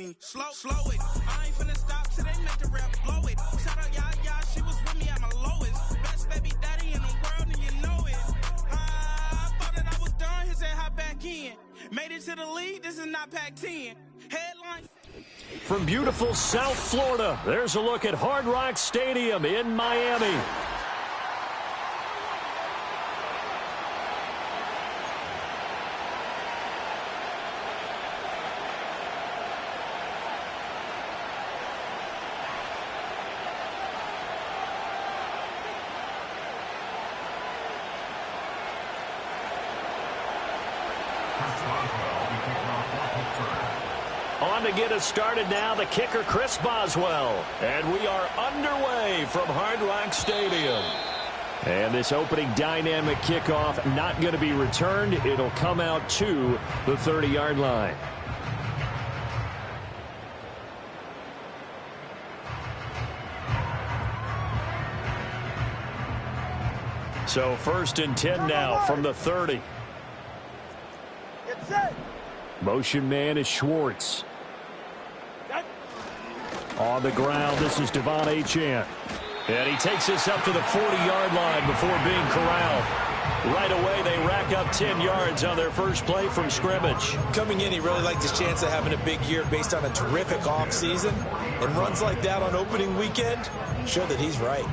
mean, slow it. I ain't finna stop till they make the rap blow it. Shout out, y'all, she was with me at my lowest. Best baby daddy in the world, and you know it. I thought that I was done, he said hop back in. Made it to the league, this is not Pac-10. Headline. From beautiful South Florida, there's a look at Hard Rock Stadium in Miami. On to get us started now, the kicker, Chris Boswell. And we are underway from Hard Rock Stadium. And this opening dynamic kickoff not going to be returned. It'll come out to the 30-yard line. So 1st and 10 now from the 30. Motion man is Schwartz. On the ground, this is Devon Achane. And he takes this up to the 40-yard line before being corralled. Right away, they rack up 10 yards on their first play from scrimmage. Coming in, he really liked his chance of having a big year based on a terrific offseason. And runs like that on opening weekend show that he's right.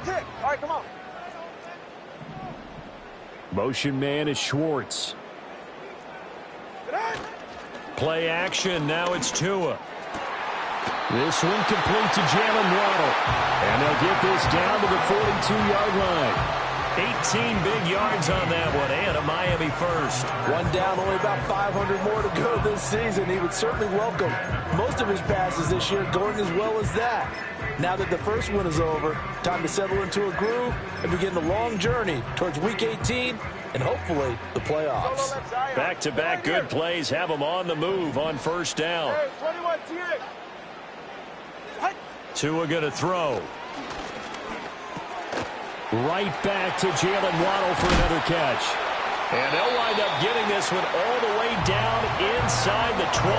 Kick. All right, come on. Motion man is Schwartz. Play action. Now it's Tua. This one complete to Jalen Waddle. And they'll get this down to the 42-yard line. 18 big yards on that one, and a Miami first. One down, only about 500 more to go this season. He would certainly welcome most of his passes this year going as well as that. Now that the first one is over, time to settle into a groove and begin the long journey towards Week 18 and hopefully the playoffs. Back-to-back good plays have them on the move on first down. Tua going to throw. Right back to Jalen Waddle for another catch. And they'll wind up getting this one all the way down inside the 20.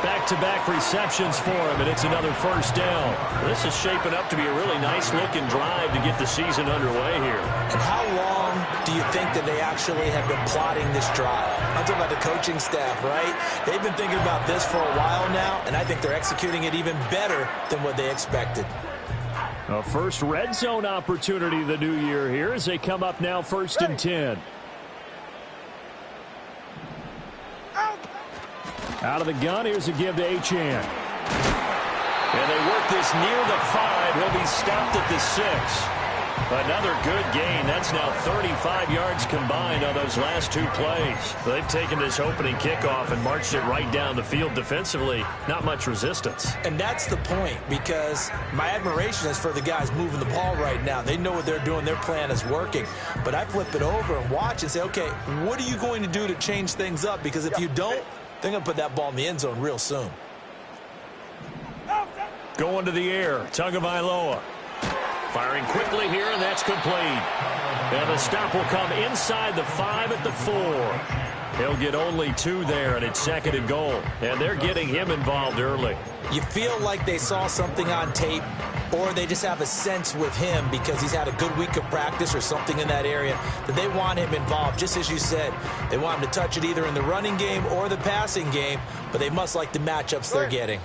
Back-to-back receptions for him, and it's another first down. This is shaping up to be a really nice-looking drive to get the season underway here. And how long do you think that they actually have been plotting this drive? I'm talking about the coaching staff, right? They've been thinking about this for a while now, and I think they're executing it even better than what they expected. A first red zone opportunity the new year here as they come up now 1st and 10. Out of the gun, here's a give to Achane. And they work this near the 5. He'll be stopped at the 6. Another good gain. That's now 35 yards combined on those last two plays. They've taken this opening kickoff and marched it right down the field defensively. Not much resistance. And that's the point, because my admiration is for the guys moving the ball right now. They know what they're doing. Their plan is working. But I flip it over and watch and say, okay, what are you going to do to change things up? Because if you don't, they're going to put that ball in the end zone real soon. Going to the air, Tagovailoa. Firing quickly here, and that's complete. And the stop will come inside the 5 at the 4. He'll get only 2 there, and it's 2nd and goal. And they're getting him involved early. You feel like they saw something on tape, or they just have a sense with him because he's had a good week of practice or something in that area that they want him involved. Just as you said, they want him to touch it either in the running game or the passing game, but they must like the matchups they're getting.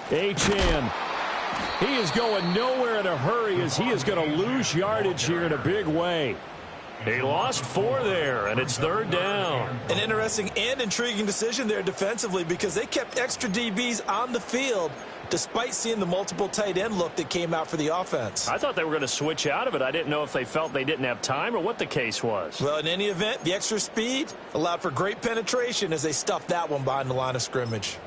Achane. He is going nowhere in a hurry as he is going to lose yardage here in a big way. He lost 4 there, and it's 3rd down. An interesting and intriguing decision there defensively because they kept extra DBs on the field despite seeing the multiple tight end look that came out for the offense. I thought they were going to switch out of it. I didn't know if they felt they didn't have time or what the case was. Well, in any event, the extra speed allowed for great penetration as they stuffed that one behind the line of scrimmage.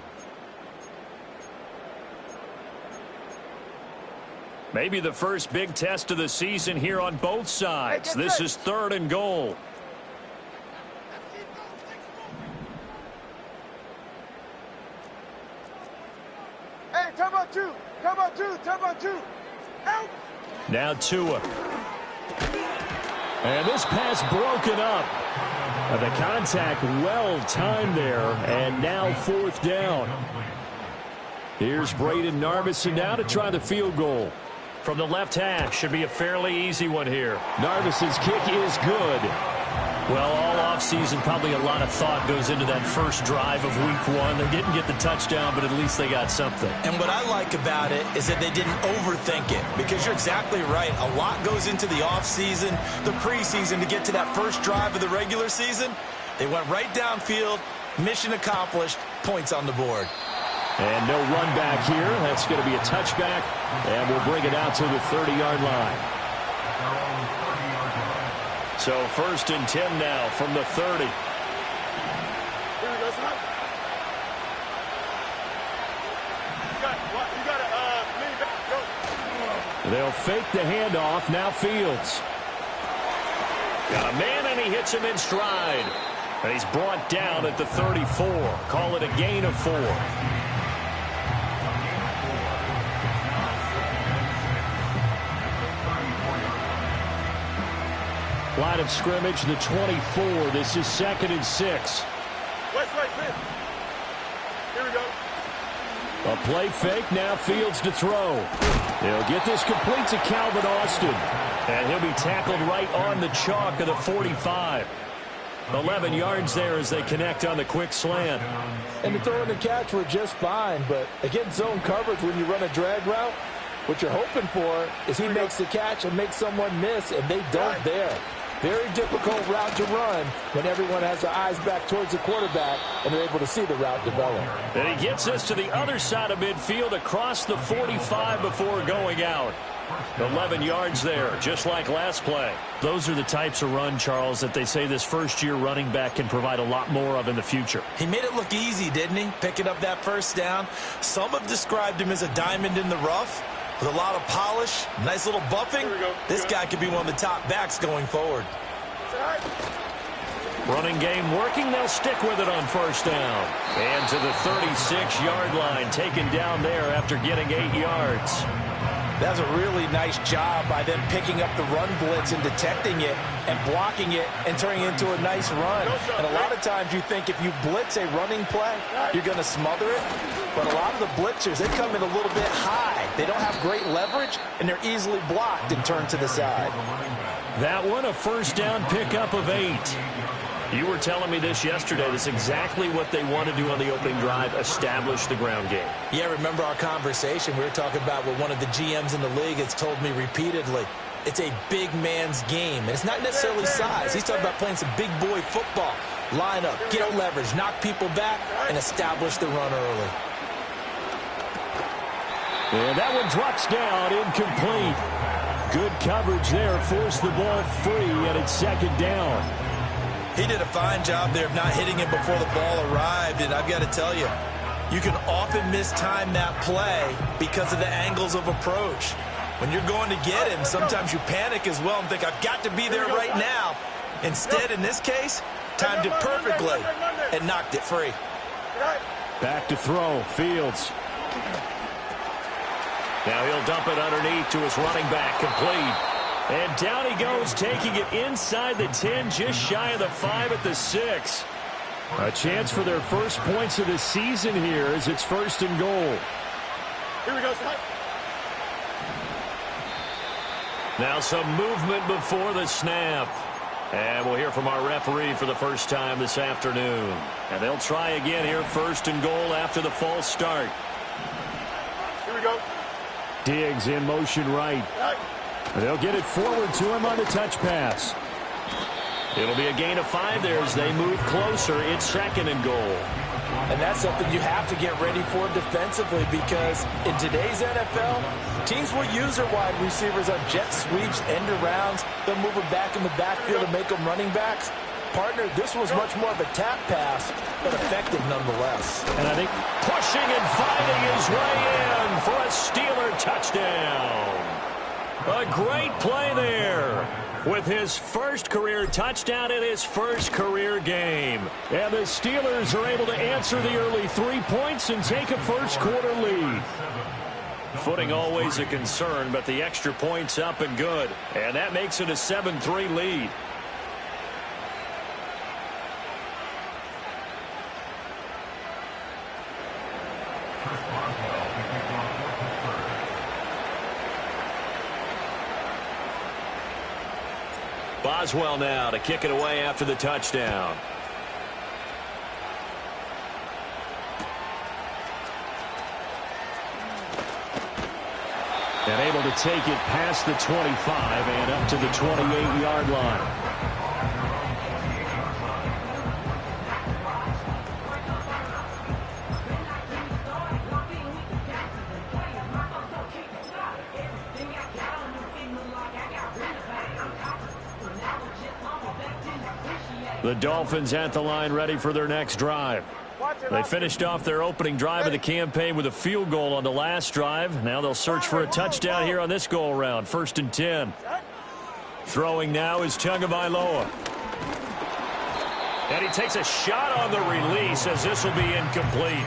Maybe the first big test of the season here on both sides. This is 3rd and goal. Hey, time out two. Time out two. Time out two. Out. Now Tua. And this pass broken up. The contact well timed there, and now 4th down. Here's Braden Narvison now to try the field goal. From the left hash, should be a fairly easy one here. Narvison's kick is good. Well, all offseason, probably a lot of thought goes into that first drive of week 1. They didn't get the touchdown, but at least they got something. And what I like about it is that they didn't overthink it, because you're exactly right. A lot goes into the offseason, the preseason to get to that first drive of the regular season. They went right downfield, mission accomplished, points on the board. And no run back here. That's going to be a touchback, and we'll bring it out to the 30-yard line. So 1st and 10 now from the 30. Here we go, son. You got to lean back. Go. They'll fake the handoff. Now Fields. Got a man, and he hits him in stride. And he's brought down at the 34. Call it a gain of 4. Line of scrimmage, the 24. This is 2nd and 6. West, right, Finn. Here we go. A play fake, now Fields to throw. They'll get this complete to Calvin Austin. And he'll be tackled right on the chalk of the 45. 11 yards there as they connect on the quick slant. And the throw and the catch were just fine, but against zone coverage when you run a drag route, what you're hoping for is he makes the catch and makes someone miss, and they don't there. Very difficult route to run when everyone has their eyes back towards the quarterback and they're able to see the route develop. And he gets us to the other side of midfield across the 45 before going out. 11 yards there, just like last play. Those are the types of run, Charles, that they say this first-year running back can provide a lot more of in the future. He made it look easy, didn't he? Picking up that first down. Some have described him as a diamond in the rough with a lot of polish, nice little buffing. This guy could be one of the top backs going forward. Running game working. They'll stick with it on 1st down. And to the 36-yard line, taken down there after getting 8 yards. That's a really nice job by them picking up the run blitz and detecting it and blocking it and turning it into a nice run. And a lot of times you think if you blitz a running play, you're going to smother it. But a lot of the blitzers, they come in a little bit high. They don't have great leverage, and they're easily blocked and turned to the side. That one, a 1st down pickup of 8. You were telling me this yesterday. That's exactly what they want to do on the opening drive, establish the ground game. Yeah, remember our conversation? We were talking about what one of the GMs in the league has told me repeatedly. It's a big man's game, and it's not necessarily size. He's talking about playing some big boy football. Line up, get leverage, knock people back, and establish the run early. And that one drops down, incomplete. Good coverage there, forced the ball free, and it's 2nd down. He did a fine job there of not hitting him before the ball arrived, and I've got to tell you, you can often mistime that play because of the angles of approach. When you're going to get him, sometimes you panic as well and think, I've got to be there right now. Instead, in this case, timed it perfectly and knocked it free. Back to throw, Fields. Now he'll dump it underneath to his running back, complete. And down he goes, taking it inside the 10, just shy of the 5 at the 6. A chance for their first points of the season here as it's 1st and goal. Here we go, son. Now some movement before the snap. And we'll hear from our referee for the first time this afternoon. And they'll try again here, 1st and goal after the false start. Here we go. Diggs in motion right. They'll get it forward to him on the touch pass. It'll be a gain of 5 there as they move closer. It's 2nd and goal. And that's something you have to get ready for defensively, because in today's NFL, teams will use their wide receivers on jet sweeps, end arounds. They'll move them back in the backfield and make them running backs. Partner, this was much more of a tap pass, but effective nonetheless. And I think pushing and finding his way in for a Steeler touchdown. A great play there with his first career touchdown in his first career game. And the Steelers are able to answer the early 3 points and take a first-quarter lead. Footing always a concern, but the extra point's up and good. And that makes it a 7-3 lead. Boswell now to kick it away after the touchdown. And able to take it past the 25 and up to the 28-yard line. The Dolphins at the line ready for their next drive. They finished off their opening drive of the campaign with a field goal on the last drive. Now they'll search for a touchdown here on this go-around. 1st and 10. Throwing now is Tagovailoa. And he takes a shot on the release as this will be incomplete.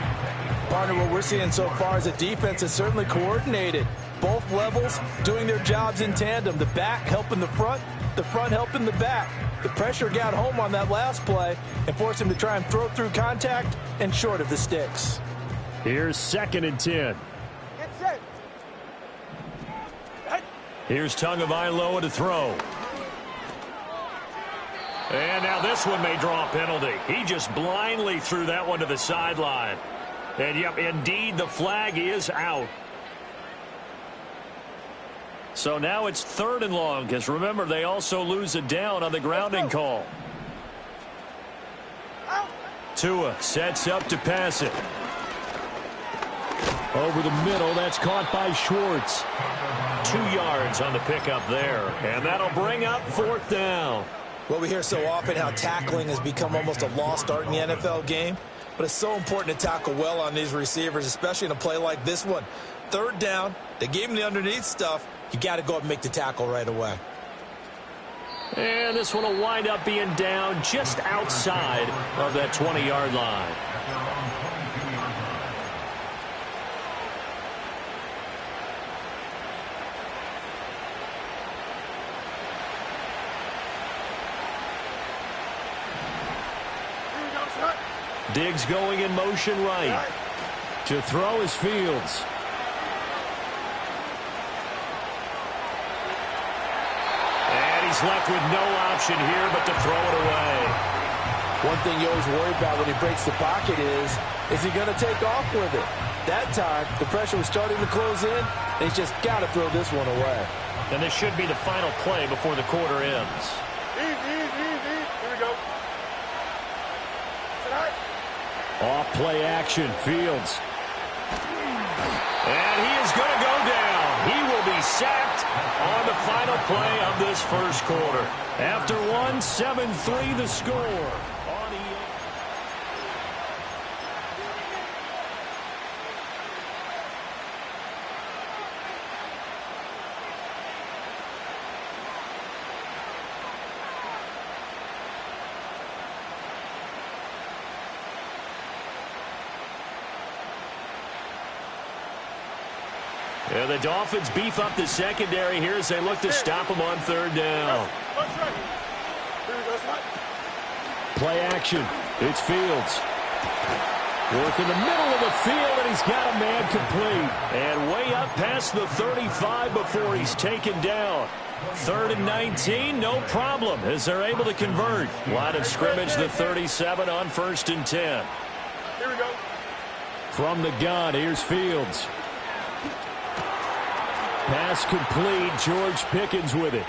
Partner, what we're seeing so far is a defense that's certainly coordinated. Both levels doing their jobs in tandem. The back helping the front helping the back. The pressure got home on that last play and forced him to try and throw through contact and short of the sticks. Here's 2nd and 10. Get set. Here's Tagovailoa to throw. And now this one may draw a penalty. He just blindly threw that one to the sideline. And, yep, indeed, the flag is out. So now it's 3rd and long, because remember, they also lose a down on the grounding call. Tua sets up to pass it. Over the middle, that's caught by Schwartz. 2 yards on the pickup there, and that'll bring up 4th down. Well, we hear so often how tackling has become almost a lost art in the NFL game, but it's so important to tackle well on these receivers, especially in a play like this one. 3rd down, they gave him the underneath stuff. You got to go up and make the tackle right away. And this one will wind up being down just outside of that 20-yard line. Diggs going in motion right. To throw is Fields. He's left with no option here but to throw it away. One thing you always worry about when he breaks the pocket is he going to take off with it? That time, the pressure was starting to close in, and he's just got to throw this one away. And this should be the final play before the quarter ends. Easy. Here we go. Off play action, Fields. And he is going to go down. He will be sacked on the final play of this first quarter. After 7-3 the score. Yeah, the Dolphins beef up the secondary here as they look to stop him on 3rd down. Play action. It's Fields. Work in the middle of the field, and he's got a man complete. And way up past the 35 before he's taken down. 3rd and 19, no problem, as they're able to convert. Line of scrimmage, the 37 on 1st and 10. Here we go. From the gun, here's Fields. Pass complete. George Pickens with it.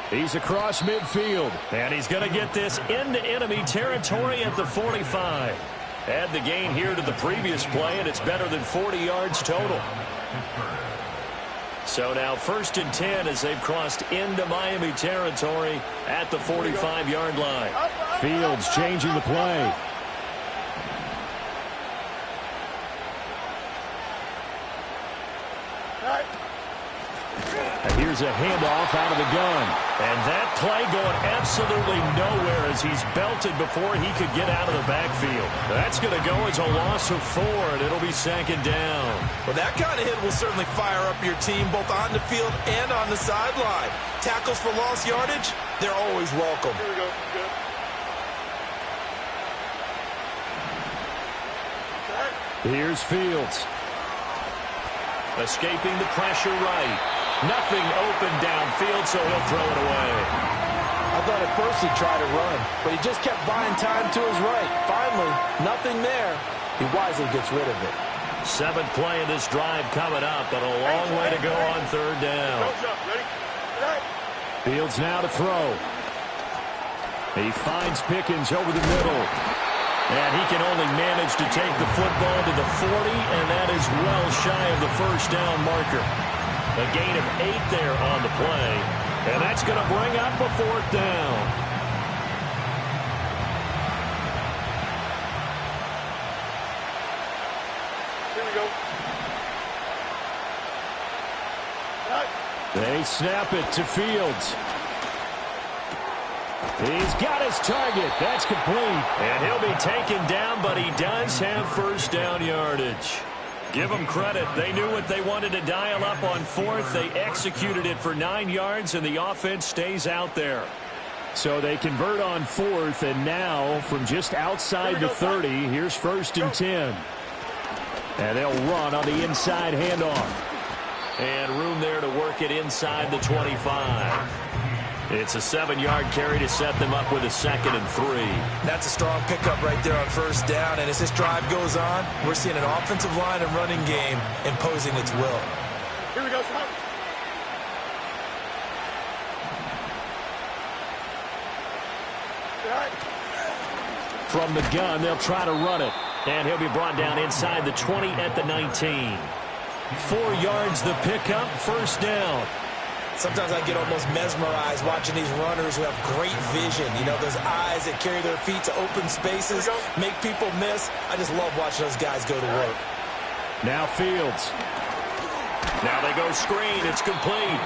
He's across midfield. And he's going to get this into enemy territory at the 45. Add the gain here to the previous play, and it's better than 40 yards total. So now 1st and 10 as they've crossed into Miami territory at the 45-yard line. Fields changing the play. And here's a handoff out of the gun. And that play going absolutely nowhere as he's belted before he could get out of the backfield. That's going to go as a loss of 4, and it'll be 2nd down. Well, that kind of hit will certainly fire up your team both on the field and on the sideline. Tackles for lost yardage, they're always welcome. Here we go. Good. Here's Fields. Escaping the pressure right. Nothing open downfield, so he'll throw it away. I thought at first he'd try to run, but he just kept buying time to his right. Finally, nothing there. He wisely gets rid of it. 7th play of this drive coming up, but a long way to go on 3rd down. Ready? Fields now to throw. He finds Pickens over the middle. And he can only manage to take the football to the 40, and that is well shy of the 1st down marker. A gain of 8 there on the play, and that's going to bring up a 4th down. Here we go. Right. They snap it to Fields. He's got his target. That's complete. And he'll be taken down, but he does have 1st down yardage. Give them credit. They knew what they wanted to dial up on 4th. They executed it for 9 yards, and the offense stays out there. So they convert on 4th, and now from just outside the 30, here's 1st and 10. And they'll run on the inside handoff. And room there to work it inside the 25. It's a 7-yard carry to set them up with a 2nd and 3. That's a strong pickup right there on 1st down. And as this drive goes on, we're seeing an offensive line and running game imposing its will. Here we go, son. Right. From the gun, they'll try to run it. And he'll be brought down inside the 20 at the 19. 4 yards the pickup, 1st down. Sometimes I get almost mesmerized watching these runners who have great vision. You know, those eyes that carry their feet to open spaces, make people miss. I just love watching those guys go to work. Now Fields. Now they go screen. It's complete.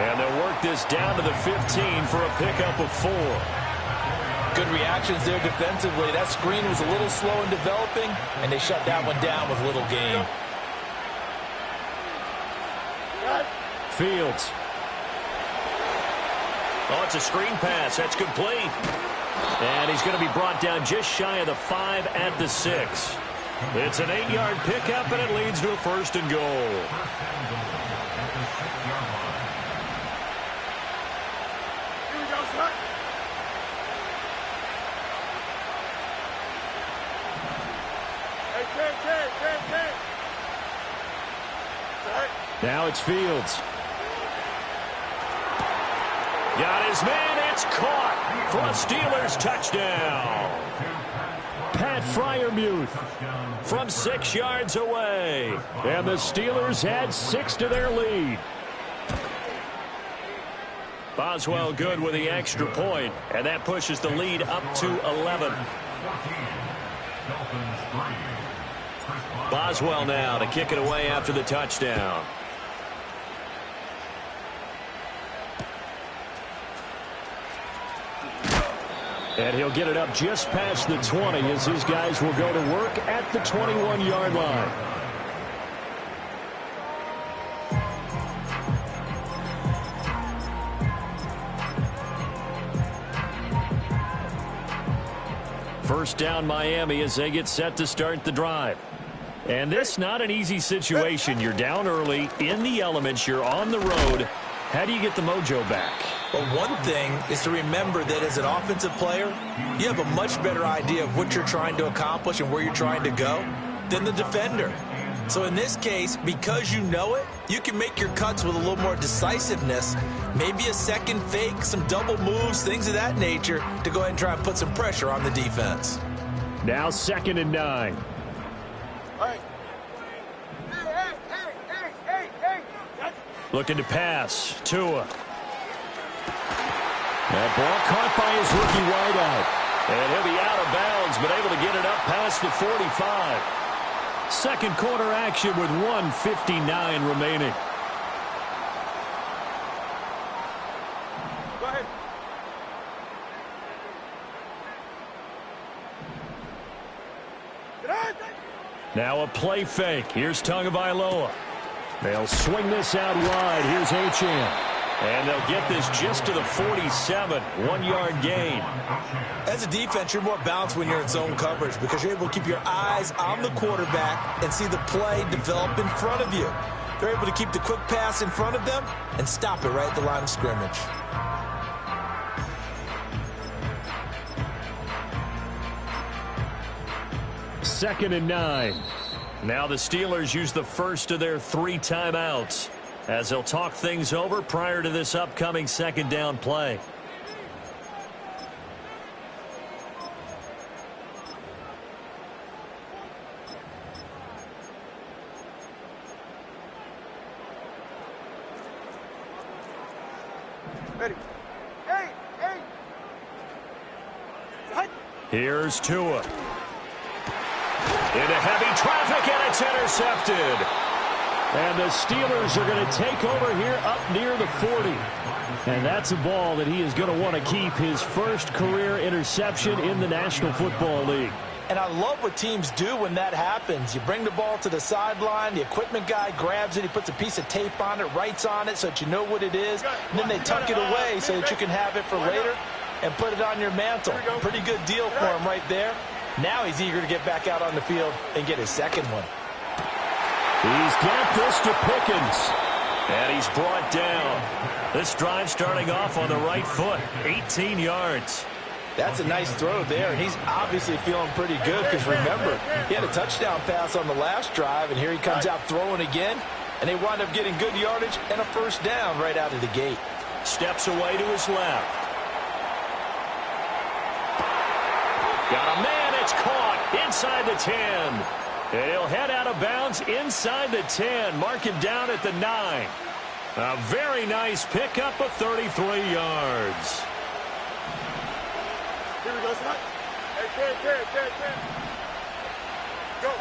And they'll work this down to the 15 for a pickup of 4. Good reactions there defensively. That screen was a little slow in developing, and they shut that one down with little gain. Fields. Oh, it's a screen pass. That's complete. And he's going to be brought down just shy of the 5 at the 6. It's an 8-yard pickup, and it leads to a 1st and goal. Here we go, son. Hey, 10. Right. Now it's Fields. Got his man. It's caught for a Steelers touchdown. Pat Freiermuth from 6 yards away. And the Steelers add 6 to their lead. Boswell good with the extra point, and that pushes the lead up to 11. Boswell now to kick it away after the touchdown. And he'll get it up just past the 20 as his guys will go to work at the 21-yard line. First down Miami as they get set to start the drive. And this not an easy situation. You're down early, in the elements, you're on the road. How do you get the mojo back? Well, one thing is to remember that as an offensive player, you have a much better idea of what you're trying to accomplish and where you're trying to go than the defender. So in this case, because you know it, you can make your cuts with a little more decisiveness, maybe a second fake, some double moves, things of that nature, to go ahead and try and put some pressure on the defense. Now 2nd and 9. Hey. Looking to pass. Tua. That ball caught by his rookie wideout. And he'll be out of bounds, but able to get it up past the 45. Second quarter action with 1:59 remaining. Now a play fake. Here's Tagovailoa. They'll swing this out wide. Here's Achane. And they'll get this just to the 47. 1-yard gain. As a defense, you're more balanced when you're in zone coverage because you're able to keep your eyes on the quarterback and see the play develop in front of you. They're able to keep the quick pass in front of them and stop it right at the line of scrimmage. Second and 9. Now the Steelers use the first of their 3 timeouts as they'll talk things over prior to this upcoming second down play. Ready. Hey. Here's Tua. Into heavy traffic, and it's intercepted. And the Steelers are going to take over here up near the 40. And that's a ball that he is going to want to keep, his first career interception in the National Football League. And I love what teams do when that happens. You bring the ball to the sideline, the equipment guy grabs it, he puts a piece of tape on it, writes on it so that you know what it is, and then they tuck it away so that you can have it for later and put it on your mantle. Pretty good deal for him right there. Now he's eager to get back out on the field and get his second one. He's got this to Pickens. And he's brought down. This drive starting off on the right foot. 18 yards. That's a nice throw there, and he's obviously feeling pretty good because, remember, he had a touchdown pass on the last drive, and here he comes out throwing again, and they wind up getting good yardage and a first down right out of the gate. Steps away to his left. Got a man, it's caught inside the 10. And he'll head out of bounds inside the 10. Mark him down at the 9. A very nice pickup of 33 yards. Here we go, son. Hey, go.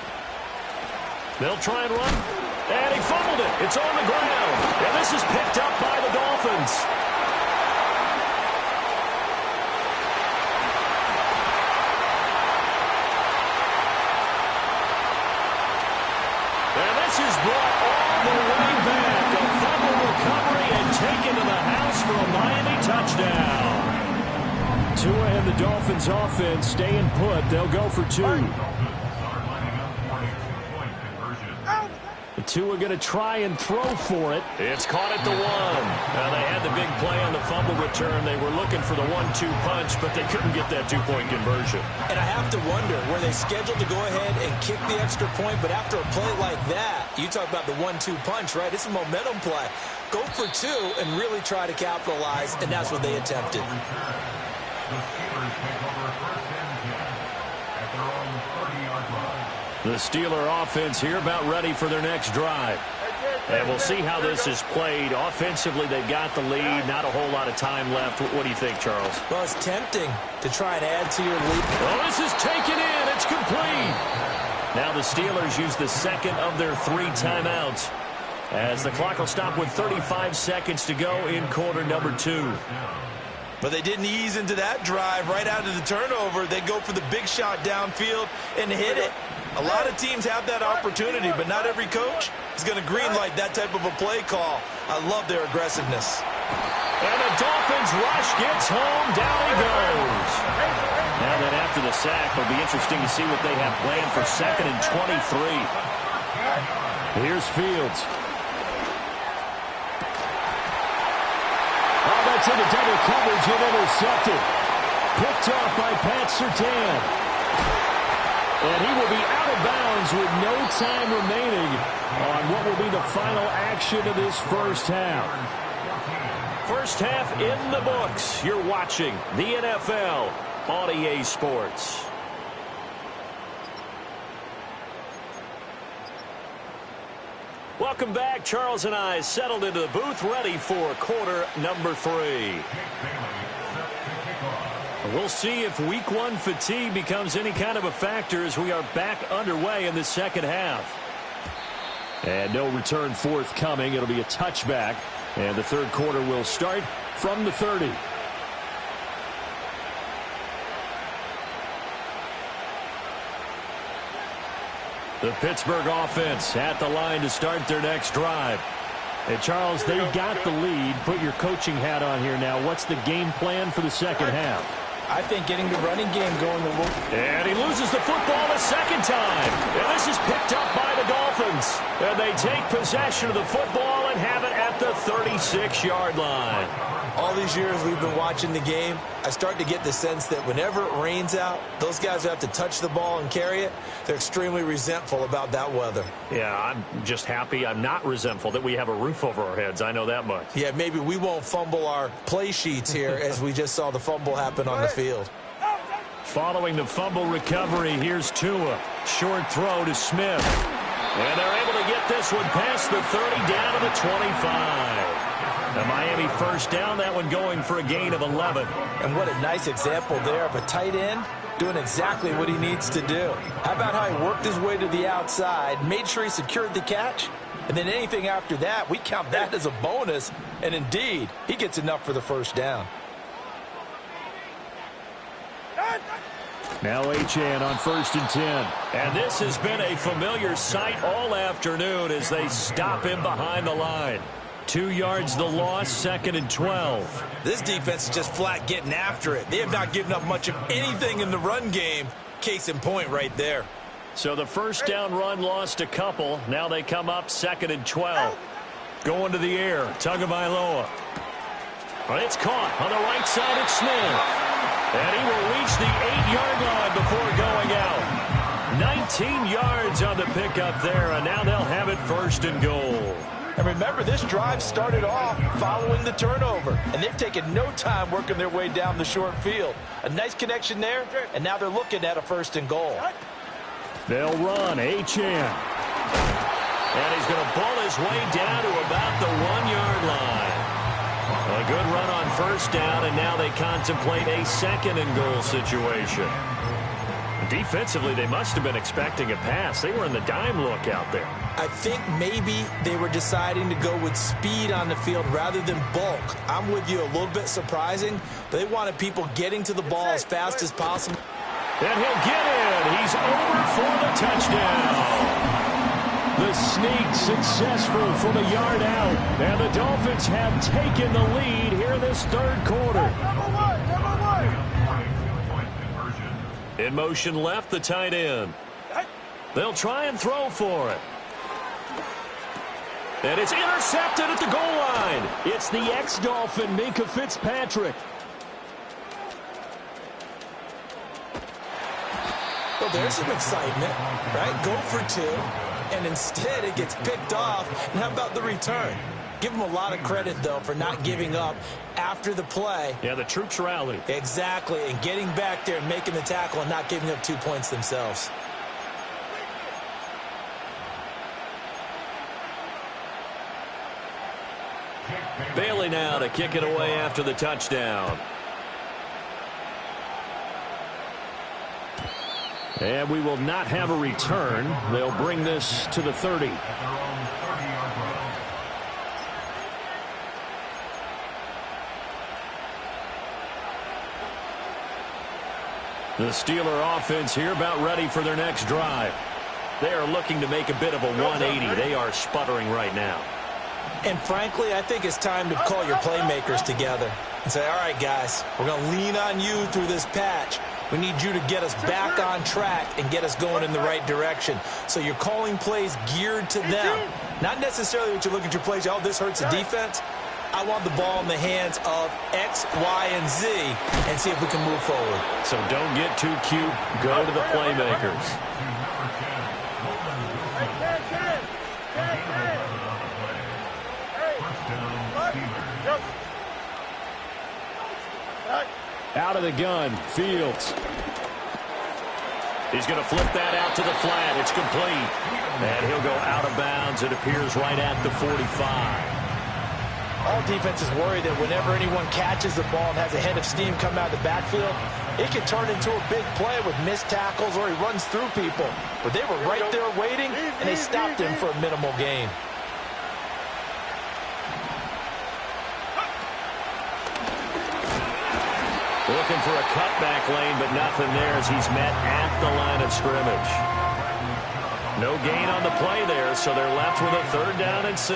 They'll try and run. And he fumbled it. It's on the ground. And this is picked up by the Dolphins. And this is brought all the way back. A fumble recovery and taken to the house for a Miami touchdown. Tua and the Dolphins offense staying put. They'll go for 2. Tua going to try and throw for it. It's caught at the 1. Now they had the big play on the fumble return. They were looking for the 1-2 punch, but they couldn't get that 2-point conversion. And I have to wonder, were they scheduled to go ahead and kick the extra point, but after a play like that, you talk about the 1-2 punch, right? It's a momentum play. Go for 2 and really try to capitalize, and that's what they attempted. The Steeler offense here about ready for their next drive. And we'll see how this is played. Offensively, they've got the lead. Not a whole lot of time left. What do you think, Charles? Well, it's tempting to try and add to your lead. Oh, this is taken in. It's complete. Now the Steelers use the second of their 3 timeouts as the clock will stop with 35 seconds to go in quarter number 2. But they didn't ease into that drive right out of the turnover. They go for the big shot downfield and hit it. A lot of teams have that opportunity, but not every coach is going to greenlight that type of a play call. I love their aggressiveness. And the Dolphins rush gets home. Down he goes. Now then after the sack, it'll be interesting to see what they have planned for 2nd and 23. Here's Fields. Oh, that's into double coverage and intercepted. Picked off by Pat Surtain. And he will be out of bounds with no time remaining on what will be the final action of this first half. First half in the books. You're watching the NFL on EA Sports. Welcome back. Charles and I settled into the booth ready for quarter number 3. We'll see if week 1 fatigue becomes any kind of a factor as we are back underway in the second half. And no return forthcoming. It'll be a touchback. And the third quarter will start from the 30. The Pittsburgh offense at the line to start their next drive. Hey, Charles, they got the lead. Put your coaching hat on here now. What's the game plan for the second half? I think getting the running game going will work. And he loses the football a second time. And this is picked up by the Dolphins. And they take possession of the football and have it at the 36-yard line. All these years we've been watching the game, I start to get the sense that whenever it rains out, those guys who have to touch the ball and carry it, they're extremely resentful about that weather. Yeah, I'm just happy I'm not resentful that we have a roof over our heads. I know that much. Yeah, maybe we won't fumble our play sheets here as we just saw the fumble happen on the field. Following the fumble recovery, here's Tua. Short throw to Smith. And they're able to get this one past the 30 down to the 25. The Miami first down, that one going for a gain of 11. And what a nice example there of a tight end doing exactly what he needs to do. How about how he worked his way to the outside, made sure he secured the catch, and then anything after that, we count that as a bonus. And indeed, he gets enough for the first down. Now Achane on 1st and 10. And this has been a familiar sight all afternoon as they stop him behind the line. 2 yards the loss, 2nd and 12. This defense is just flat getting after it. They have not given up much of anything in the run game. Case in point right there. So the first down run lost a couple. Now they come up 2nd and 12. Going to the air, Tagovailoa. But it's caught on the right side of Smith. And he will reach the 8-yard line before going out. 19 yards on the pickup there, and now they'll have it 1st and goal. And remember, this drive started off following the turnover, and they've taken no time working their way down the short field. A nice connection there, and now they're looking at a 1st and goal. They'll run, Achane. And he's going to pull his way down to about the 1-yard line. A good run on 1st down, and now they contemplate a 2nd and goal situation. Defensively, they must have been expecting a pass. They were in the dime look out there. I think maybe they were deciding to go with speed on the field rather than bulk. I'm with you, a little bit surprising. But they wanted people getting to the ball as fast as possible. And he'll get in. He's over for the touchdown. The sneak successful from a yard out. And the Dolphins have taken the lead here in this 3rd quarter. In motion left, the tight end. They'll try and throw for it. And it's intercepted at the goal line. It's the ex-Dolphin, Minkah Fitzpatrick. Well, there's some excitement, right? Go for 2, and instead it gets picked off. And how about the return? Give them a lot of credit, though, for not giving up after the play. Yeah, the troops rallied. Exactly, and getting back there and making the tackle and not giving up 2 points themselves. Bailey now to kick it away after the touchdown. And we will not have a return. They'll bring this to the 30. The Steeler offense here about ready for their next drive. They are looking to make a bit of a 180. They are sputtering right now. And frankly, I think it's time to call your playmakers together and say, all right, guys, we're going to lean on you through this patch. We need you to get us back on track and get us going in the right direction. So you're calling plays geared to them. Not necessarily what you look at your plays, oh, this hurts the defense. I want the ball in the hands of X, Y, and Z and see if we can move forward. So don't get too cute. Go to the playmakers. Out of the gun, Fields. He's going to flip that out to the flat. It's complete. And he'll go out of bounds. It appears right at the 45. All defenses worry that whenever anyone catches the ball and has a head of steam come out of the backfield, it can turn into a big play with missed tackles or he runs through people. But they were right there waiting, and they stopped him for a minimal gain. Looking for a cutback lane, but nothing there as he's met at the line of scrimmage. No gain on the play there, so they're left with a 3rd down and 6.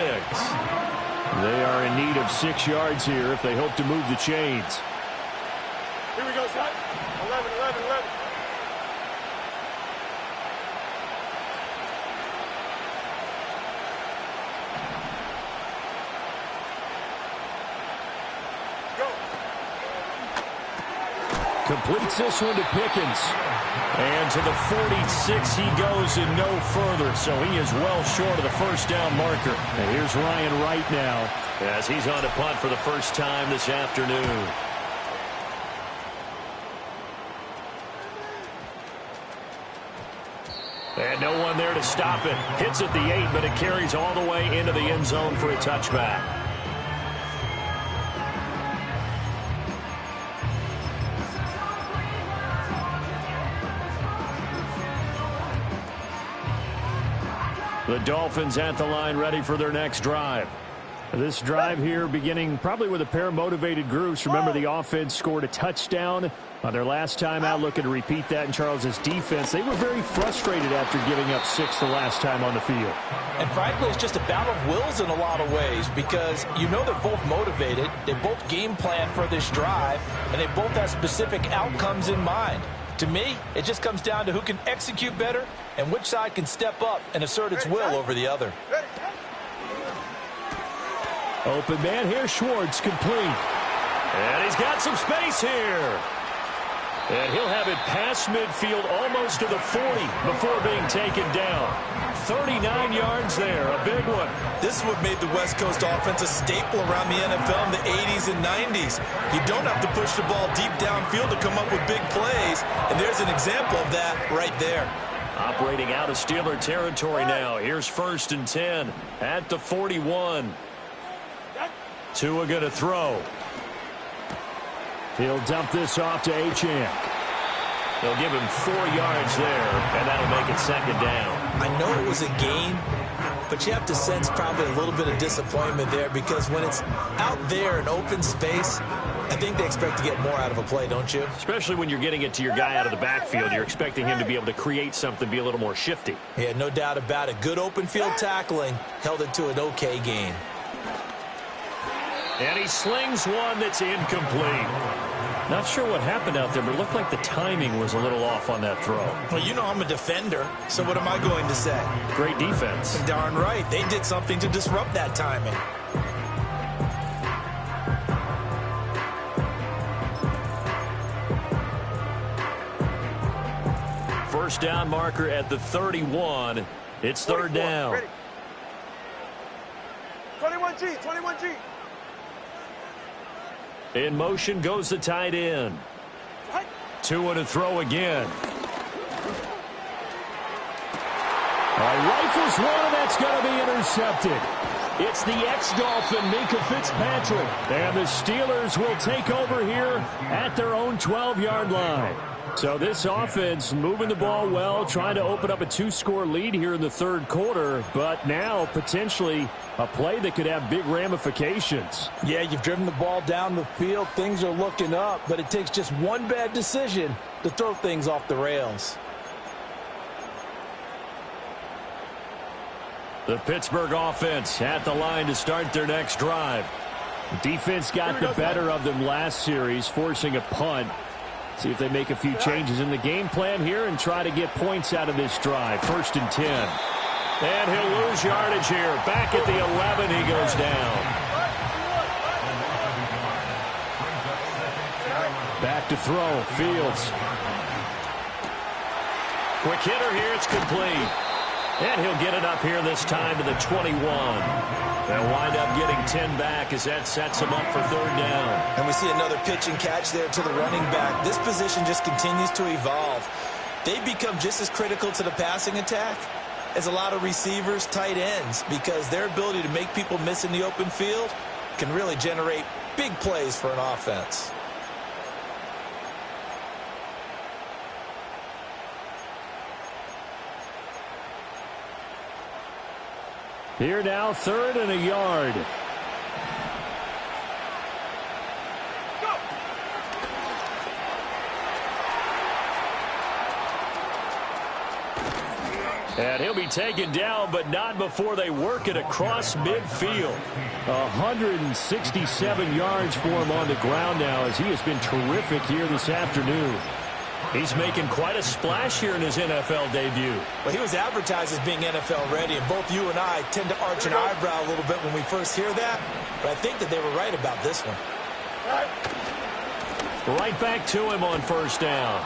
They are in need of 6 yards here if they hope to move the chains. Here we go, son. 11, 11, 11. Completes this one to Pickens. And to the 46 he goes and no further. So he is well short of the 1st down marker. And here's Ryan Wright now as he's on a punt for the first time this afternoon. And no one there to stop it. Hits at the 8, but it carries all the way into the end zone for a touchback. The Dolphins at the line ready for their next drive. This drive here beginning probably with a pair of motivated groups. Remember, the offense scored a touchdown on their last time out, looking to repeat that in Charles's defense. They were very frustrated after giving up 6 the last time on the field. And frankly, it's just a battle of wills in a lot of ways because you know they're both motivated. They both game plan for this drive, and they both have specific outcomes in mind. To me, it just comes down to who can execute better and which side can step up and assert its will over the other. Open man here, Schwartz, complete. And he's got some space here. And he'll have it past midfield almost to the 40 before being taken down. 39 yards there, a big one. This is what made the West Coast offense a staple around the NFL in the 80s and 90s. You don't have to push the ball deep downfield to come up with big plays, and there's an example of that right there. Operating out of Steeler territory now. Here's 1st and 10 at the 41. Tua going to throw. He'll dump this off to Achane. They'll give him 4 yards there, and that'll make it 2nd down. I know it was a gain, but you have to sense probably a little bit of disappointment there because when it's out there in open space, I think they expect to get more out of a play, don't you? Especially when you're getting it to your guy out of the backfield. You're expecting him to be able to create something, be a little more shifty. Yeah, no doubt about it. Good open field tackling held it to an okay gain. And he slings one that's incomplete. Not sure what happened out there, but it looked like the timing was a little off on that throw. Well, you know I'm a defender, so what am I going to say? Great defense. Darn right. They did something to disrupt that timing. First down marker at the 31. It's 3rd down. Ready. 21G, 21G. In motion goes the tight end. Tua to throw again. Rifles one, and that's going to be intercepted. It's the ex-Dolphin, Minkah Fitzpatrick. And the Steelers will take over here at their own 12-yard line. So this offense moving the ball well, trying to open up a 2-score lead here in the 3rd quarter, but now potentially a play that could have big ramifications. Yeah, you've driven the ball down the field. Things are looking up, but it takes just one bad decision to throw things off the rails. The Pittsburgh offense at the line to start their next drive. Defense got the better of them last series, forcing a punt. See if they make a few changes in the game plan here and try to get points out of this drive. 1st and 10. And he'll lose yardage here. Back at the 11, he goes down. Back to throw. Fields. Quick hitter here. It's complete. And he'll get it up here this time to the 21. They'll wind up getting 10 back as that sets him up for 3rd down. And we see another pitch and catch there to the running back. This position just continues to evolve. They become just as critical to the passing attack as a lot of receivers, tight ends, because their ability to make people miss in the open field can really generate big plays for an offense. Here now, 3rd and a yard. And he'll be taken down, but not before they work it across midfield. 167 yards for him on the ground now, as he has been terrific here this afternoon. He's making quite a splash here in his NFL debut. Well, he was advertised as being NFL ready, and both you and I tend to arch an eyebrow a little bit when we first hear that, but I think that they were right about this one. Right back to him on first down.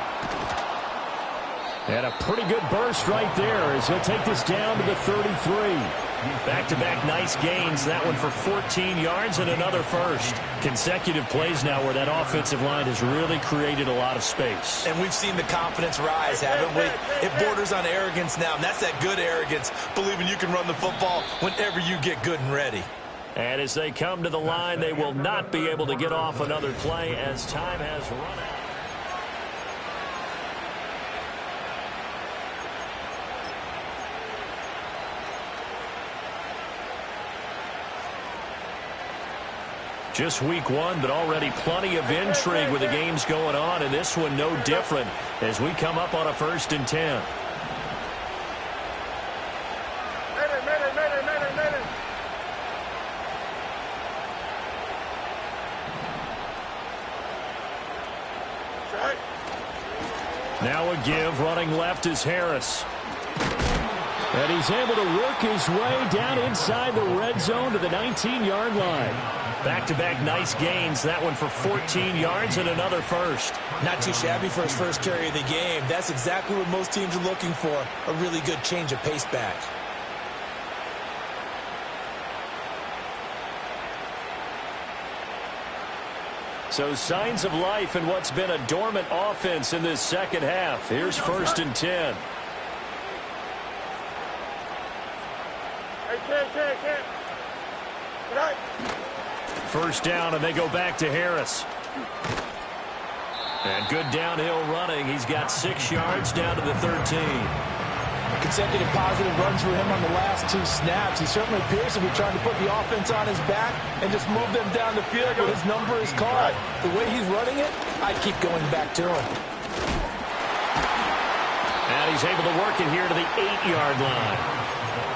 And a pretty good burst right there as he'll take this down to the 33. Back-to-back nice gains. That one for 14 yards and another first. Consecutive plays now where that offensive line has really created a lot of space. And we've seen the confidence rise, haven't we? It borders on arrogance now, and that's that good arrogance, believing you can run the football whenever you get good and ready. And as they come to the line, they will not be able to get off another play as time has run out. Just week one, but already plenty of intrigue with the games going on, and this one no different as we come up on a 1st and 10. Now a give, running left is Harris. And he's able to work his way down inside the red zone to the 19-yard line. Back-to-back nice gains. That one for 14 yards and another first. Not too shabby for his first carry of the game. That's exactly what most teams are looking for, a really good change of pace back. So signs of life in what's been a dormant offense in this second half. Here's 1st and 10. First down, and they go back to Harris. And good downhill running. He's got 6 yards down to the 13. Consecutive positive runs for him on the last 2 snaps. He certainly appears to be trying to put the offense on his back and just move them down the field, but his number is called. The way he's running it, I keep going back to him. And he's able to work it here to the 8-yard line.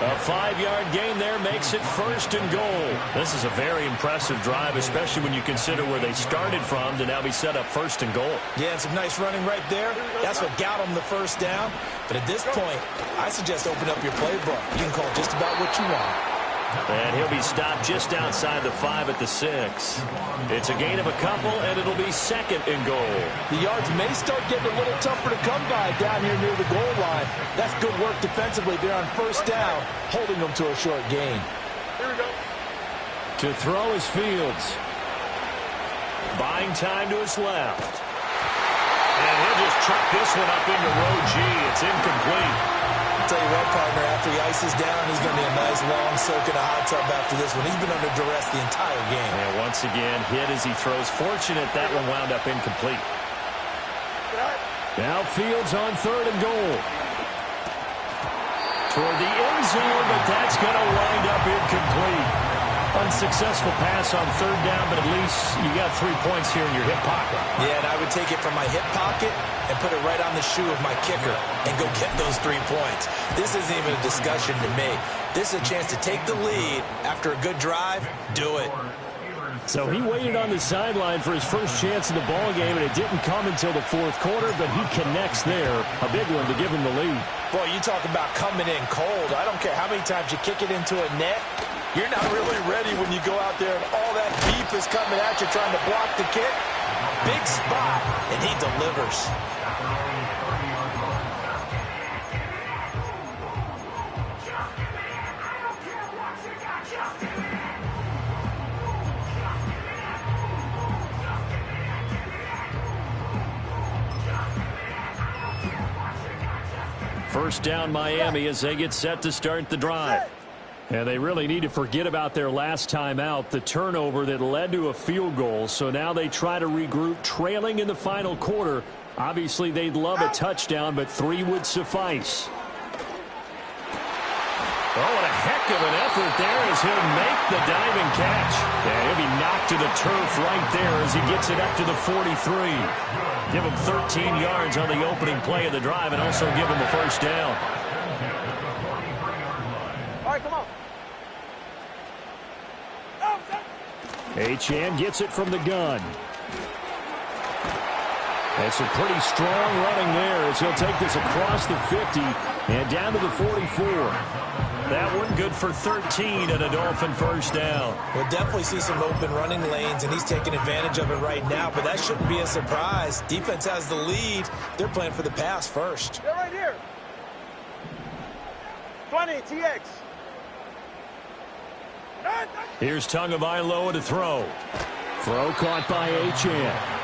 A 5-yard gain there makes it 1st and goal. This is a very impressive drive, especially when you consider where they started from to now be set up 1st and goal. Yeah, and some nice running right there. That's what got them the first down. But at this point, I suggest open up your playbook. You can call just about what you want. And he'll be stopped just outside the 5 at the 6. It's a gain of a couple, and it'll be 2nd and goal. The yards may start getting a little tougher to come by down here near the goal line. That's good work defensively there on first down, holding them to a short gain. Here we go. To throw is Fields. Buying time to his left. And he'll just chuck this one up into row G. It's incomplete. Tell you what, partner, after he ices down, he's going to be a nice long soak in a hot tub after this one. He's been under duress the entire game. And once again, hit as he throws. Fortunate that one wound up incomplete. Now Fields on 3rd and goal. Toward the end zone, but that's going to wind up incomplete. Unsuccessful pass on 3rd down, but at least you got 3 points here in your hip pocket. Yeah, and I would take it from my hip pocket and put it right on the shoe of my kicker and go get those 3 points. This isn't even a discussion to me. This is a chance to take the lead after a good drive. Do it. So he waited on the sideline for his first chance in the ball game, and it didn't come until the 4th quarter, but he connects there. A big one to give him the lead. Boy, you talk about coming in cold. I don't care how many times you kick it into a net. You're not really ready when you go out there and all that beef is coming at you trying to block the kick. Big spot, and he delivers. First down Miami as they get set to start the drive. And they really need to forget about their last time out, the turnover that led to a field goal. So now they try to regroup, trailing in the final quarter. Obviously, they'd love a touchdown, but 3 would suffice. Oh, what a heck of an effort there as he'll make the diving catch. Yeah, he'll be knocked to the turf right there as he gets it up to the 43. Give him 13 yards on the opening play of the drive and also give him the first down. right, come on. Achane gets it from the gun. That's a pretty strong running there as he'll take this across the 50 and down to the 44. That one good for 13 and a Dolphin first down. We'll definitely see some open running lanes, and he's taking advantage of it right now, but that shouldn't be a surprise. Defense has the lead. They're playing for the pass first. They're right here. 20, TX. Here's Tagovailoa to throw. Throw caught by Achane.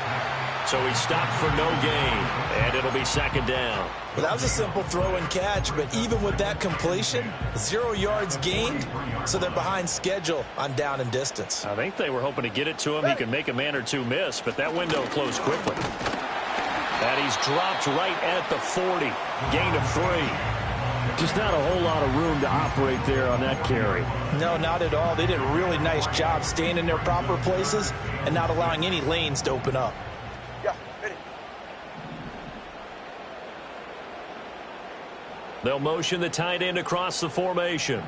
So he stopped for no gain, and it'll be second down. Well, that was a simple throw and catch, but even with that completion, 0 yards gained, so they're behind schedule on down and distance. I think they were hoping to get it to him. He could make a man or two miss, but that window closed quickly. And he's dropped right at the 40. Gain of 3. Just not a whole lot of room to operate there on that carry. No, not at all. They did a really nice job staying in their proper places and not allowing any lanes to open up. They'll motion the tight end across the formation.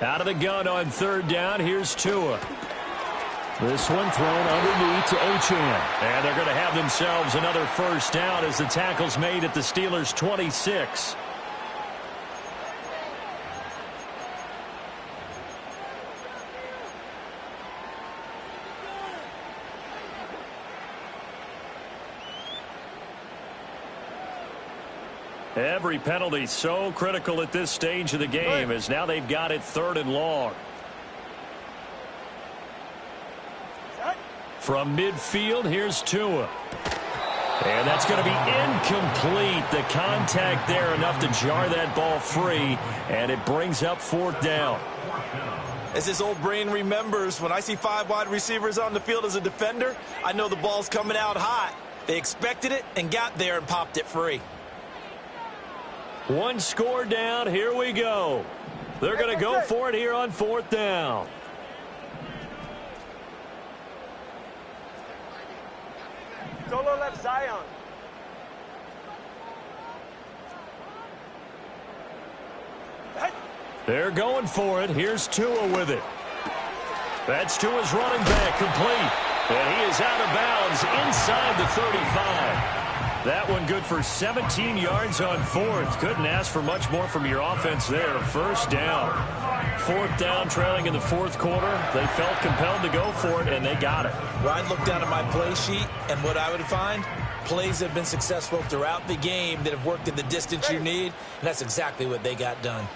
Out of the gun on third down. Here's Tua. This one thrown underneath to Achane. And they're going to have themselves another first down as the tackle's made at the Steelers' 26. Every penalty so critical at this stage of the game as now they've got it 3rd and long. From midfield, here's Tua. And that's going to be incomplete. The contact there enough to jar that ball free, and it brings up 4th down. As this old brain remembers, when I see 5 wide receivers on the field as a defender, I know the ball's coming out hot. They expected it and got there and popped it free. 1 score down. Here we go. They're going to go for it here on 4th down. Solo left Zion. They're going for it. Here's Tua with it. That's Tua's running back complete. And he is out of bounds inside the 35. That one good for 17 yards on 4th. Couldn't ask for much more from your offense there. First down. 4th down, trailing in the 4th quarter. They felt compelled to go for it, and they got it. Well, I'd look down at my play sheet, and what I would find, plays have been successful throughout the game that have worked in the distance you need, and that's exactly what they got done.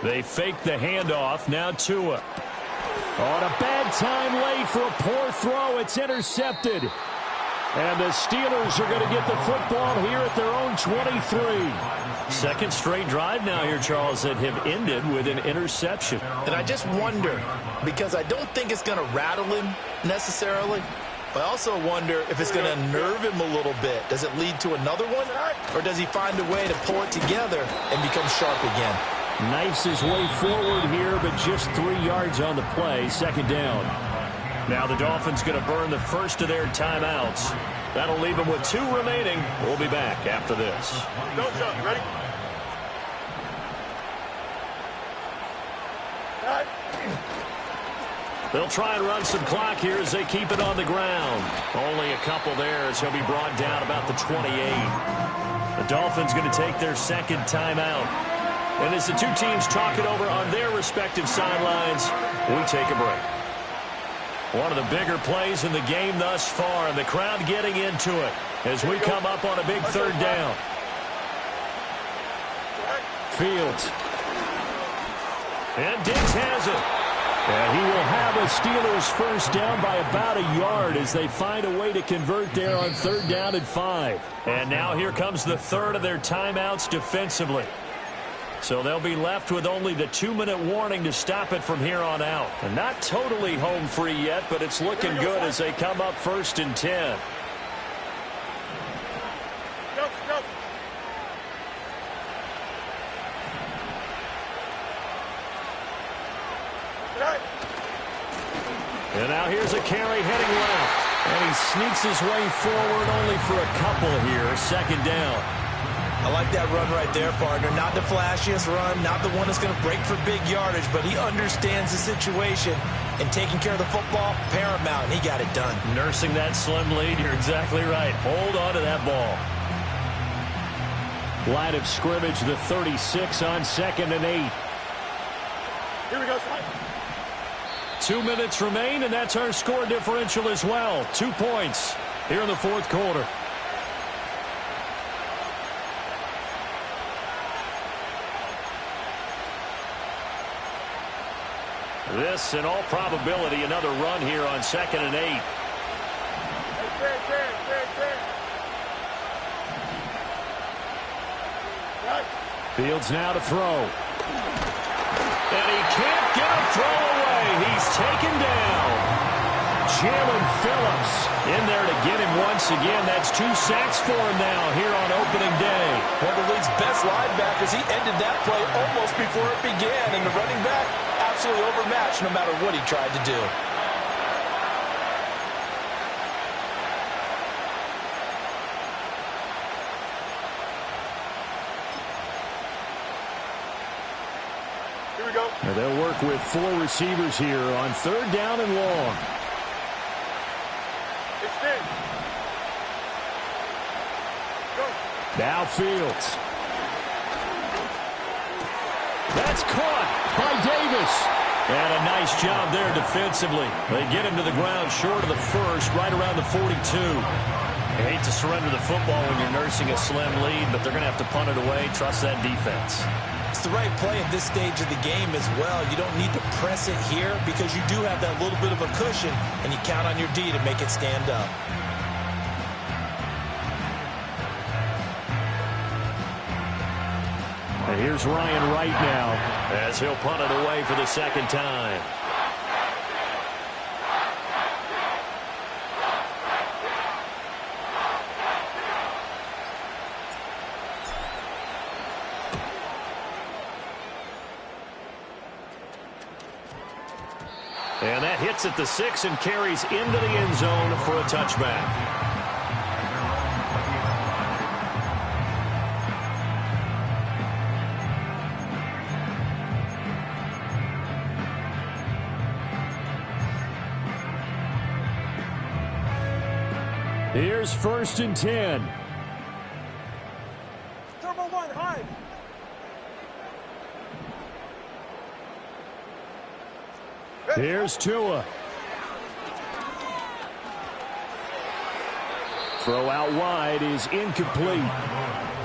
They fake the handoff. Now Tua. On a bad time late for a poor throw. It's intercepted. And the Steelers are going to get the football here at their own 23. Second straight drive now here, Charles, that have ended with an interception. And I just wonder, because I don't think it's going to rattle him necessarily, but I also wonder if it's going to nerve him a little bit. Does it lead to another one? Or does he find a way to pull it together and become sharp again? Knifes his way forward here, but just 3 yards on the play. Second down. Now the Dolphins going to burn the first of their timeouts. That'll leave them with 2 remaining. We'll be back after this. Go, Joe. You ready? They'll try and run some clock here as they keep it on the ground. Only a couple there as he'll be brought down about the 28. The Dolphins going to take their second timeout. And as the 2 teams talk it over on their respective sidelines, we take a break. One of the bigger plays in the game thus far, and the crowd getting into it as we come up on a big 3rd down. Fields. And Diggs has it. And he will have a Steelers first down by about a yard as they find a way to convert there on 3rd down and 5. And now here comes the 3rd of their timeouts defensively. So they'll be left with only the 2-minute warning to stop it from here on out. And not totally home free yet, but it's looking good as they come up 1st and 10. Go. And now here's a carry heading left. And he sneaks his way forward only for a couple here. Second down. I like that run right there, partner. Not the flashiest run, not the one that's going to break for big yardage, but he understands the situation, and taking care of the football, paramount, and he got it done. Nursing that slim lead, you're exactly right. Hold on to that ball. Line of scrimmage, the 36 on 2nd and 8. Here we go, Slide. 2 minutes remain, and that's our score differential as well. 2 points here in the fourth quarter. This, in all probability, another run here on 2nd and 8. Hey, fair. Right. Fields now to throw. And he can't get a throw away. He's taken down. Jalen Phillips in there to get him once again. That's 2 sacks for him now here on opening day. One of the league's best linebackers. He ended that play almost before it began, and the running back absolutely overmatched no matter what he tried to do. Here we go. Now they'll work with 4 receivers here on 3rd down and long. Extend. Go. Now Fields. That's caught by Davis. And a nice job there defensively. They get him to the ground short of the first, right around the 42. You hate to surrender the football when you're nursing a slim lead, but they're going to have to punt it away. Trust that defense. It's the right play at this stage of the game as well. You don't need to press it here because you do have that little bit of a cushion, and you count on your D to make it stand up. And here's Ryan Wright now as he'll punt it away for the second time. And that hits at the 6 and carries into the end zone for a touchback. Here's 1st and 10. Turbo 1, hide. Here's Tua. Throw out wide is incomplete.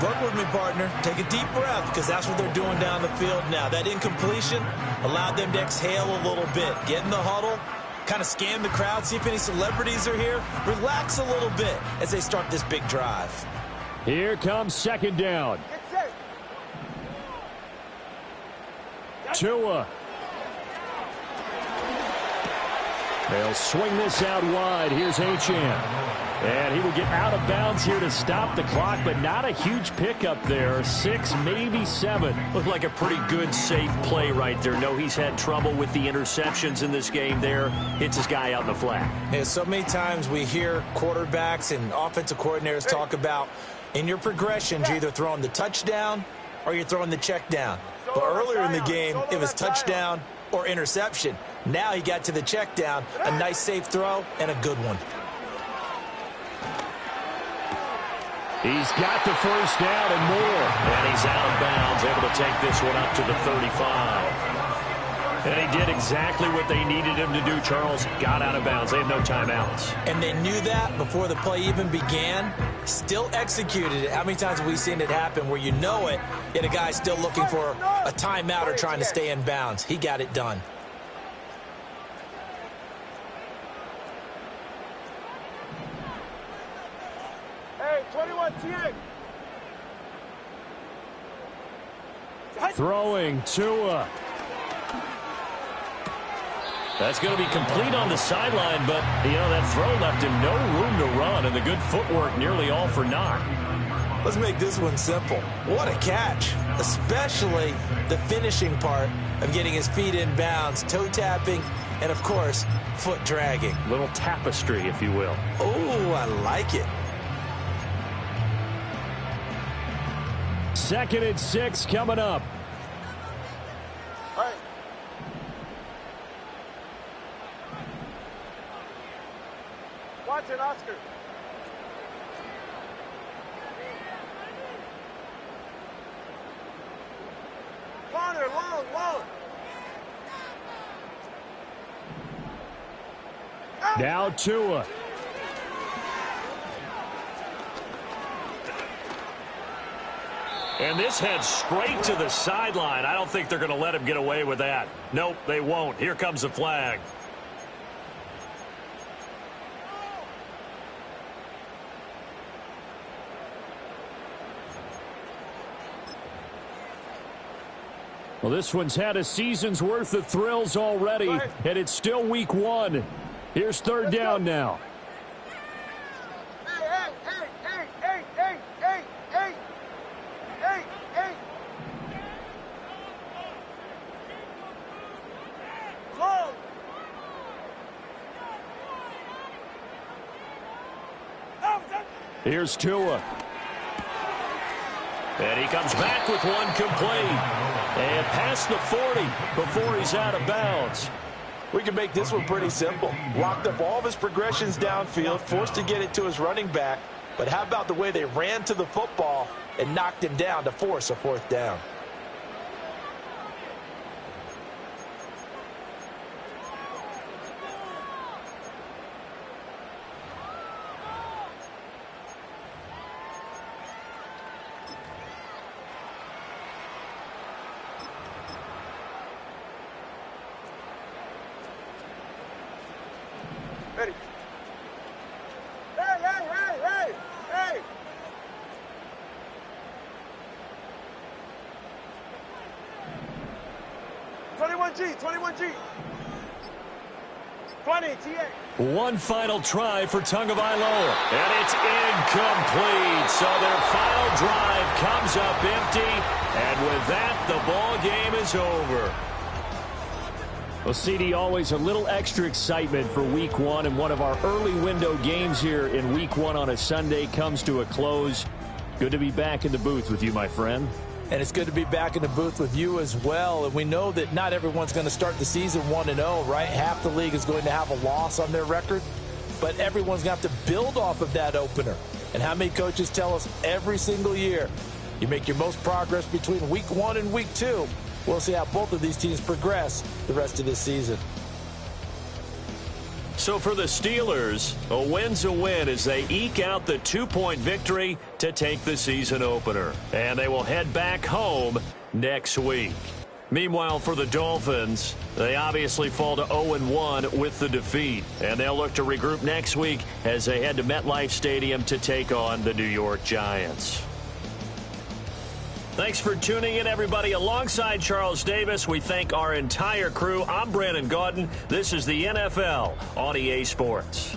Work with me, partner. Take a deep breath because that's what they're doing down the field now. That incompletion allowed them to exhale a little bit. Get in the huddle, kind of scan the crowd, see if any celebrities are here. Relax a little bit as they start this big drive. Here comes 2nd down. Get set. Tua. They'll swing this out wide. Here's Achane. And he will get out of bounds here to stop the clock, but not a huge pickup there. 6, maybe 7. Looked like a pretty good, safe play right there. No, he's had trouble with the interceptions in this game there. Hits his guy out in the flat. Yeah, so many times we hear quarterbacks and offensive coordinators talk about in your progressions, you're either throwing the touchdown or you're throwing the check down. But earlier in the game, it was touchdown or interception. Now he got to the check down, a nice safe throw, and a good one. He's got the first down and more. And he's out of bounds, able to take this one up to the 35. And he did exactly what they needed him to do, Charles. Got out of bounds. They have no timeouts. And they knew that before the play even began. Still executed it. How many times have we seen it happen where you know it, yet a guy's still looking for a timeout or trying to stay in bounds? He got it done. Hey, 21 TA. Throwing Tua. That's going to be complete on the sideline, but, you know, that throw left him no room to run, and the good footwork nearly all for naught. Let's make this one simple. What a catch, especially the finishing part of getting his feet in bounds, toe tapping and, of course, foot dragging. Little tapestry, if you will. Oh, I like it. 2nd and 6 coming up. All right. Watch it, Oscar. Corner, long. Now Tua. And this heads straight to the sideline. I don't think they're going to let him get away with that. Nope, they won't. Here comes the flag. Well, this one's had a season's worth of thrills already, and it's still week 1. Here's 3rd down now. Here's Tua. And he comes back with one complete. And past the 40 before he's out of bounds. We can make this one pretty simple. Locked up all of his progressions downfield, forced to get it to his running back. But how about the way they ran to the football and knocked him down to force a 4th down? Ready. Hey! 21G. 20, TA. One final try for Tagovailoa. And it's incomplete. So their final drive comes up empty. And with that, the ball game is over. Well, CD, always a little extra excitement for week 1, and one of our early window games here in week 1 on a Sunday comes to a close. Good to be back in the booth with you, my friend. And it's good to be back in the booth with you as well. And we know that not everyone's going to start the season 1-0, right? Half the league is going to have a loss on their record, but everyone's going to have to build off of that opener. And how many coaches tell us every single year, you make your most progress between week 1 and week 2. We'll see how both of these teams progress the rest of this season. So for the Steelers, a win's a win as they eke out the 2-point victory to take the season opener. And they will head back home next week. Meanwhile, for the Dolphins, they obviously fall to 0-1 with the defeat. And they'll look to regroup next week as they head to MetLife Stadium to take on the New York Giants. Thanks for tuning in, everybody. Alongside Charles Davis, we thank our entire crew. I'm Brandon Gaudin. This is the NFL on EA Sports.